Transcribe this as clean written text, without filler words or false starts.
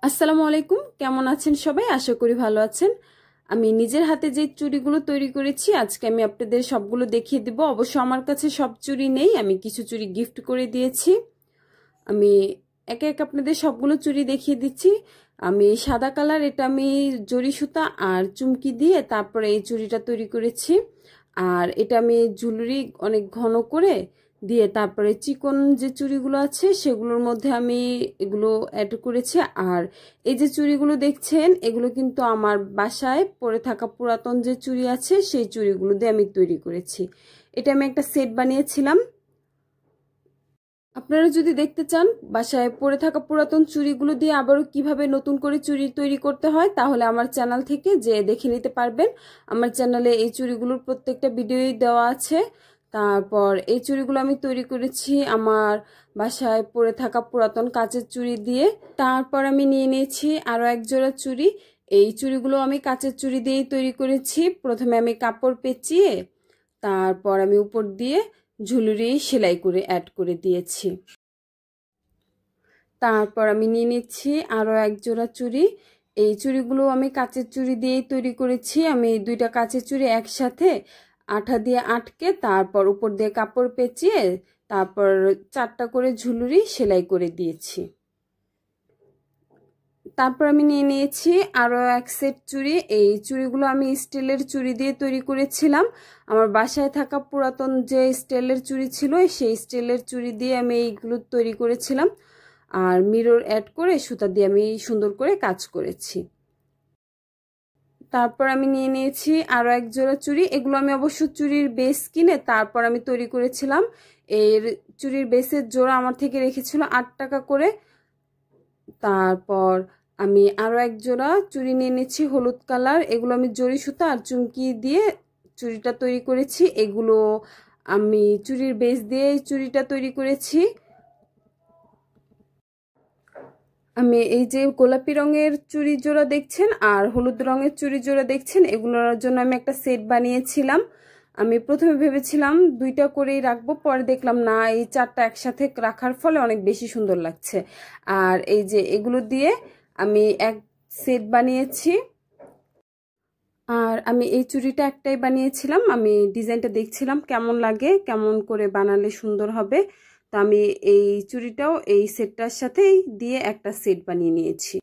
আসসালামু আলাইকুম, কেমন আছেন সবাই? আশা করি ভালো আছেন। আমি নিজের হাতে যে চুড়িগুলো তৈরি করেছি আজকে আমি আপনাদের সবগুলো দেখিয়ে দিব। অবশ্য আমার কাছে সব চুড়ি নেই, আমি কিছু চুড়ি গিফট করে দিয়েছি। আমি একে একে আপনাদের সবগুলো চুড়ি দেখিয়ে দিচ্ছি। আমি সাদা কালার, এটা আমি জরি সুতা আর চুমকি দিয়ে তারপরে এই চুড়িটা তৈরি করেছি। আর এটা আমি জুয়েলারি অনেক ঘন করে দিয়ে তারপরে চিকন যে চুড়িগুলো আছে সেগুলোর মধ্যে আমি এগুলো অ্যাড করেছি। আর এই যে চুড়িগুলো দেখছেন এগুলো কিন্তু আমার বাসায় পরে থাকা পুরাতন যে চুড়ি আছে সেই চুড়িগুলো দিয়ে আমি তৈরি করেছি। এটা আমি একটা সেট বানিয়েছিলাম। আপনারা যদি দেখতে চান বাসায় পড়ে থাকা পুরাতন চুড়িগুলো দিয়ে আবারও কিভাবে নতুন করে চুড়ি তৈরি করতে হয় তাহলে আমার চ্যানেল থেকে যে দেখে নিতে পারবেন। আমার চ্যানেলে এই চুড়িগুলোর প্রত্যেকটা ভিডিওই দেওয়া আছে। তারপর এই চুড়িগুলো আমি তৈরি করেছি আমার বাসায় পড়ে থাকা পুরাতন কাচের চুড়ি দিয়ে। তারপর আমি নিয়ে নিয়েছি আরও এক জোড়া চুড়ি। এই চুড়িগুলো আমি কাচের চুড়ি দিয়েই তৈরি করেছি। প্রথমে আমি কাপড় পেঁচিয়ে তারপর আমি উপর দিয়ে ঝুলুরি সেলাই করে অ্যাড করে দিয়েছি। তারপর আমি নিয়ে নিচ্ছি আরও এক জোড়া চুড়ি। এই চুড়িগুলো আমি কাচের চুড়ি দিয়েই তৈরি করেছি। আমি দুইটা কাচের চুড়ি একসাথে আঠা দিয়ে আটকে তারপর উপর দিয়ে কাপড় পেঁচিয়ে তারপর 4টা করে ঝুলুরি সেলাই করে দিয়েছি। তারপর আমি নিয়ে নিয়েছি আরও এক সেট চুড়ি। এই চুড়িগুলো আমি স্টিলের চুড়ি দিয়ে তৈরি করেছিলাম। আমার বাসায় থাকা পুরাতন যে স্টিলের চুড়ি ছিল সেই স্টিলের চুড়ি দিয়ে আমি এইগুলো তৈরি করেছিলাম। আর মিরর অ্যাড করে সুতা দিয়ে আমি সুন্দর করে কাজ করেছি। তারপর আমি নিয়ে নিয়েছি আরও এক জোড়া চুড়ি। এগুলো আমি অবশ্য চুড়ির বেস কিনে তারপর আমি তৈরি করেছিলাম। এর চুড়ির বেসের জোড়া আমার থেকে রেখেছিল 8 টাকা করে। তারপর আমি আরও এক জোড়া চুড়ি নিয়ে নিচ্ছি হলুদ কালার। এগুলো আমি জরি সুতা আর চুমকি দিয়ে চুড়িটা তৈরি করেছি। এগুলো আমি চুড়ির বেস দিয়ে চুড়িটা তৈরি করেছি। আমি এই যে গোলাপি রঙের চুড়ি জোড়া দেখছেন আর হলুদ রঙের চুড়ি জোড়া দেখছেন এগুলোর জন্য আমি একটা সেট বানিয়েছিলাম। আমি প্রথমে ভেবেছিলাম 2টা করেই রাখবো, পরে দেখলাম না, এই 4টা একসাথে রাখার ফলে অনেক বেশি সুন্দর লাগছে। আর এই যে এগুলো দিয়ে আমি এক সেট বানিয়েছি। আর আমি এই চুড়িটা একটাই বানিয়েছিলাম। আমি ডিজাইনটা দেখছিলাম কেমন লাগে, কেমন করে বানালে সুন্দর হবে। তো আমি এই চুড়িটাও এই সেটটার সাথেই দিয়ে একটা সেট বানিয়ে নিয়েছি।